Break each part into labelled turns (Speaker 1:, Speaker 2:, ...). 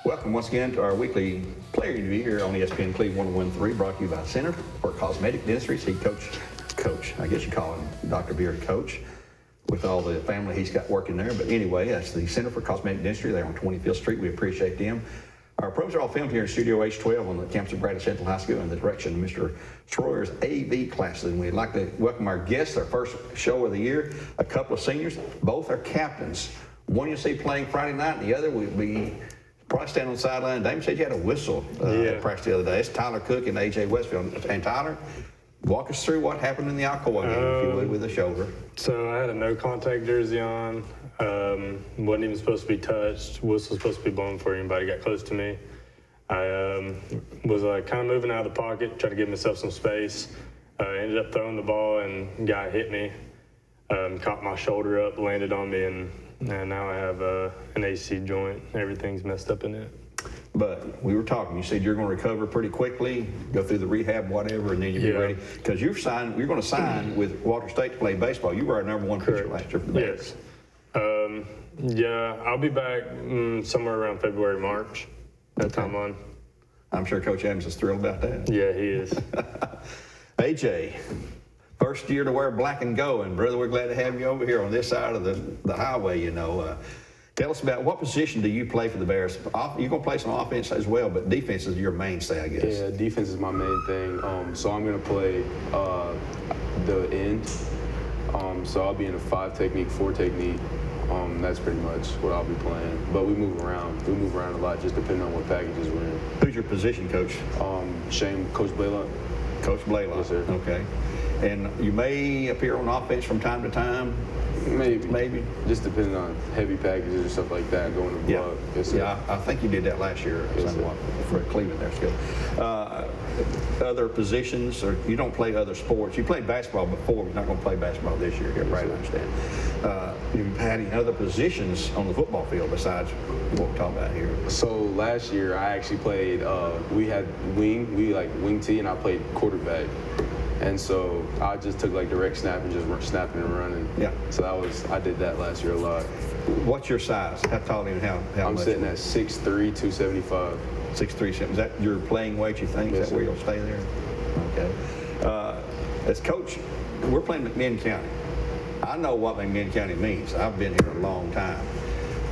Speaker 1: Welcome once again to our weekly player interview here on ESPN Cleveland 101.3, brought to you by Center for Cosmetic Dentistry. See, Coach, I guess you call him Dr. Beard Coach, with all the family he's got working there. But anyway, that's the Center for Cosmetic Dentistry. They're on 25th Street. We appreciate them. Our programs are all filmed here in Studio H12 on the campus of Bradley Central High School in the direction of Mr. Schroyer's AV classes. And we'd like to welcome our guests, our first show of the year, a couple of seniors. Both are captains. One you'll see playing Friday night, and the other will be probably standing on the sideline. Damon said you had a whistle at practice the other day. It's Tyler Cook and A.J. Westfield. And Tyler, walk us through what happened in the Alcoa game, if you would, with the shoulder.
Speaker 2: So I had a no-contact jersey on. Wasn't even supposed to be touched. Whistle was supposed to be blown before anybody got close to me. I was kind of moving out of the pocket, trying to give myself some space. Ended up throwing the ball, and guy hit me. Caught my shoulder up, landed on me, and now I have an AC joint. Everything's messed up in it.
Speaker 1: But we were talking. You said you're going to recover pretty quickly, go through the rehab, whatever, and then you'll be ready. Because you're going to sign with Walter State to play baseball. You were our #1 pitcher last year for the Bears.
Speaker 2: Yes. Yeah, I'll be back somewhere around February, March. That time on.
Speaker 1: I'm sure Coach Adams is thrilled about that.
Speaker 2: Yeah, he is.
Speaker 1: AJ, first year to wear black and go, and brother, we're glad to have you over here on this side of the highway. You know, tell us about what position do you play for the Bears? You're going to play some offense as well, but defense is your mainstay, I guess.
Speaker 3: Yeah, defense is my main thing. So I'm going to play the end. So I'll be in a 5 technique, 4 technique. That's pretty much what I'll be playing. But we move around. We move around a lot, just depending on what packages we're in.
Speaker 1: Who's your position coach?
Speaker 3: Coach Blaylock.
Speaker 1: Coach Blaylock.
Speaker 3: Yes, sir.
Speaker 1: Okay. And you may appear on offense from time to time. Maybe.
Speaker 3: Just depending on heavy packages or stuff like that going to block.
Speaker 1: Yeah.
Speaker 3: Yes, sir.
Speaker 1: Yeah, I think you did that last year for Cleveland. That's good. Other positions, or you don't play other sports. You played basketball before. You're not going to play basketball this year. Yes, right, I understand. You've had any other positions on the football field besides what we're talking about here?
Speaker 3: So last year I actually played. We had wing T, and I played quarterback. And so I just took direct snap and just snapping and running. Yeah. So I did that last year a lot.
Speaker 1: What's your size? How tall and how
Speaker 3: I'm
Speaker 1: much?
Speaker 3: sitting at 6'3", 275.
Speaker 1: 6'3", is that your playing weight, you think?
Speaker 3: Yes,
Speaker 1: is that where you'll stay there? Okay. As coach, we're playing McMinn County. I know what McMinn County means. I've been here a long time.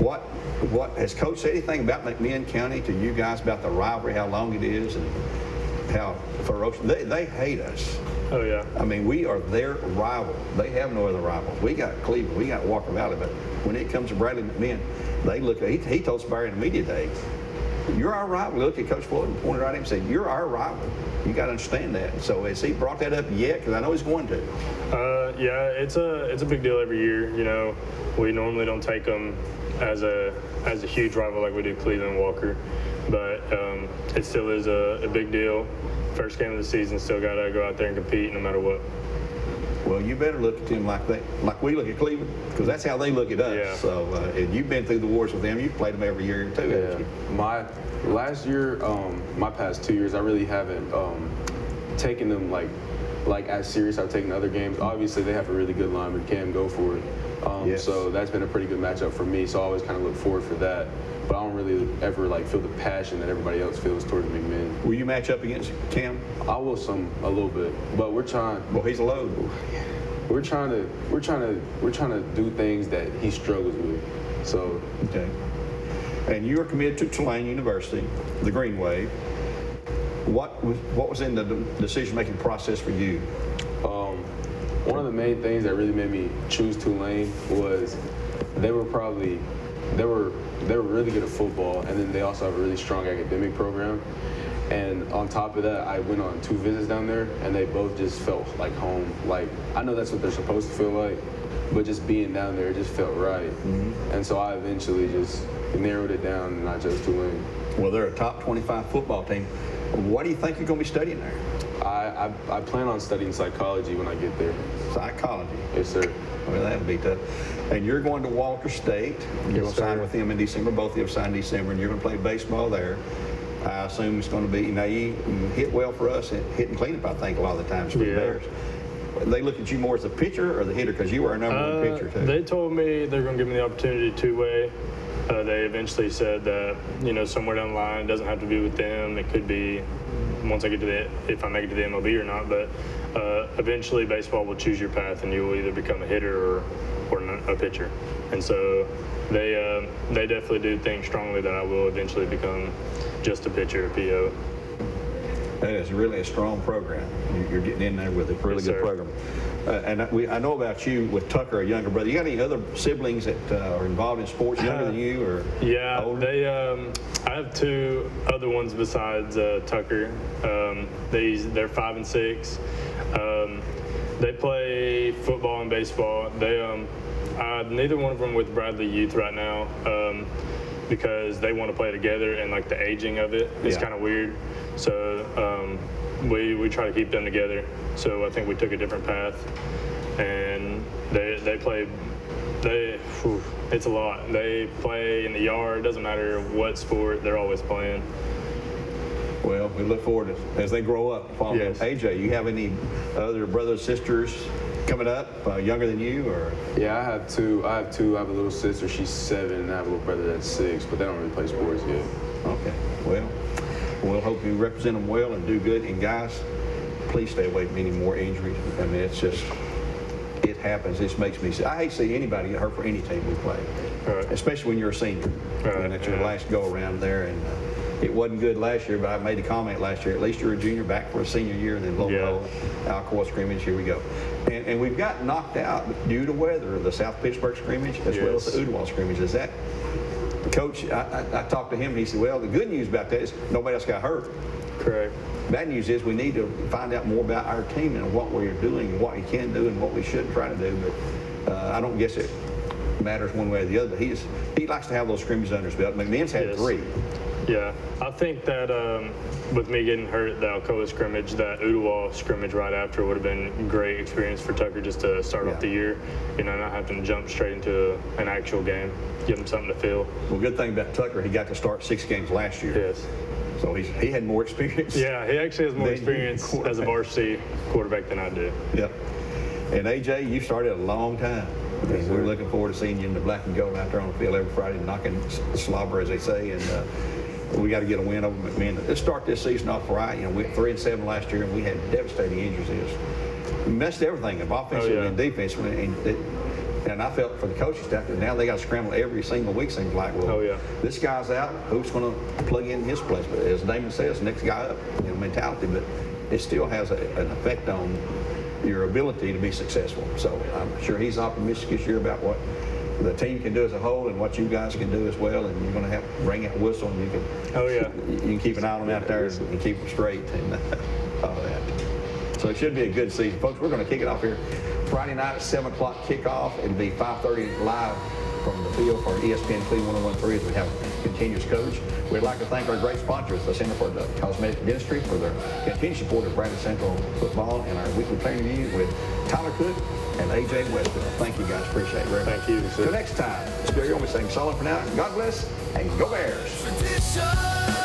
Speaker 1: What has Coach said anything about McMinn County to you guys about the rivalry, how long it is, and how ferocious? They hate us.
Speaker 2: Oh, yeah.
Speaker 1: I mean, we are their rival. They have no other rival. We got Cleveland, we got Walker Valley, but when it comes to Bradley McMinn, they look at, he told Sparrow in the media day, you're our rival. Look at Coach Floyd and pointed right at him and said, you're our rival. You got to understand that. So has he brought that up yet? Because I know he's going to.
Speaker 2: Yeah, it's a big deal every year. You know, we normally don't take them as a huge rival like we do Cleveland and Walker, but it still is a big deal. First game of the season, still got to go out there and compete no matter what.
Speaker 1: Well, you better look at them like we look at Cleveland, because that's how they look at us. Yeah. So, and you've been through the wars with them. You've played them every year too, haven't you?
Speaker 3: My last year, my past 2 years, I really haven't taken them like as serious I've taken other games. Obviously, they have a really good lineman, Cam Goforth.
Speaker 1: Yes.
Speaker 3: So that's been a pretty good matchup for me. So I always kind of look forward for that. But I don't really ever feel the passion that everybody else feels towards McMinn.
Speaker 1: Will you match up against Cam?
Speaker 3: I will a little bit, but we're trying.
Speaker 1: Well, he's a load.
Speaker 3: We're trying to do things that he struggles with. So
Speaker 1: okay. And you are committed to Tulane University, the Green Wave. What was in the decision-making process for you?
Speaker 3: One of the main things that really made me choose Tulane was they were really good at football, and then they also have a really strong academic program. And on top of that, I went on 2 visits down there, and they both just felt like home. Like, I know that's what they're supposed to feel like, but just being down there, it just felt right. Mm-hmm. And so I eventually just narrowed it down, and I chose Tulane.
Speaker 1: Well, they're a top 25 football team. What do you think you're going to be studying there?
Speaker 3: I plan on studying psychology when I get there.
Speaker 1: Psychology.
Speaker 3: Yes, sir.
Speaker 1: Well, that'd be tough. And you're going to Walter State. You're going to sign with them in December. Both of you have signed in December, and you're going to play baseball there. I assume it's going to be, now you hit well for us at hitting cleanup, I think, a lot of the times for the Bears. They look at you more as a pitcher or the hitter, because you were our number one pitcher, too.
Speaker 2: They told me they're going to give me the opportunity two-way. They eventually said that, somewhere down the line, it doesn't have to be with them. It could be once I get to if I make it to the MLB or not. But eventually, baseball will choose your path, and you will either become a hitter or a pitcher. And so they definitely do think strongly that I will eventually become just a pitcher, a PO.
Speaker 1: That is really a strong program. You're getting in there with a really good program. And I know about you with Tucker, a younger brother. You got any other siblings that are involved in sports younger than you or older?
Speaker 2: I have two other ones besides Tucker. They're 5 and 6. They play football and baseball. Neither one of them with Bradley Youth right now because they want to play together, and like the aging of it is kind of weird. So we try to keep them together. So I think we took a different path, and they play. It's a lot. They play in the yard. Doesn't matter what sport. They're always playing.
Speaker 1: Well, we look forward to as they grow up.
Speaker 2: Yes.
Speaker 1: AJ, you have any other brothers, sisters coming up, younger than you, or?
Speaker 3: Yeah, I have two. I have a little sister. She's 7, and I have a little brother that's 6. But they don't really play sports yet.
Speaker 1: Okay. Well, we'll hope you represent them well and do good. And guys, please stay away from any more injuries. I mean, it's just, it happens. This makes me sick. I hate to see anybody get hurt for any team we play, especially when you're a senior. And it's your last go around there. And it wasn't good last year, but I made a comment last year. At least you're a junior, back for a senior year, and then local Alcoa scrimmage. Here we go. And we've got knocked out due to weather, the South Pittsburgh scrimmage as well as the Ottawa scrimmage. Is that, Coach, I talked to him, and he said, well, the good news about that is nobody else got hurt.
Speaker 2: Correct.
Speaker 1: Bad news is we need to find out more about our team and what we're doing, and what we can do, and what we should try to do. But I don't guess it matters one way or the other. But he likes to have those scrimmages under his belt. McMinn's had 3.
Speaker 2: Yeah, I think that with me getting hurt, the Alcoa scrimmage, that Ottawa scrimmage right after would have been a great experience for Tucker just to start off the year, not having to jump straight into an actual game, give him something to feel.
Speaker 1: Well, good thing about Tucker, he got to start 6 games last year.
Speaker 2: Yes.
Speaker 1: So he had more experience.
Speaker 2: Yeah, he actually has more experience as a varsity quarterback than I do.
Speaker 1: Yep. And AJ, you started a long time. And we're looking forward to seeing you in the black and gold out there on the field every Friday, knocking slobber, as they say. And we got to get a win over McMinn. Let's start this season off right. We went 3-7 last year, and we had devastating injuries. We messed everything up, offensively and defensively. And I felt for the coaching staff that now they got to scramble every single week. Seems like, this guy's out. Who's going to plug in his place? But as Damon says, next guy up, mentality. But it still has an effect on your ability to be successful. So I'm sure he's optimistic this year about what the team can do as a whole and what you guys can do as well. And you're going to have to bring that whistle, and you can keep an eye on them out there and keep them straight and all that. So it should be a good season, folks. We're going to kick it off here Friday night at 7 o'clock kickoff. It'll be 5:30 live from the field for ESPN Cleveland 101.3 as we have continuous coverage. We'd like to thank our great sponsors, the Center for Cosmetic Dentistry, for their continued support of Brandon Central football, and our weekly playing review with Tyler Cook and AJ Westbrook. Thank you, guys. Appreciate it very much.
Speaker 2: Thank you.
Speaker 1: Till next time, Stereo, we're saying solid for now. God bless, and go Bears.
Speaker 4: Tradition.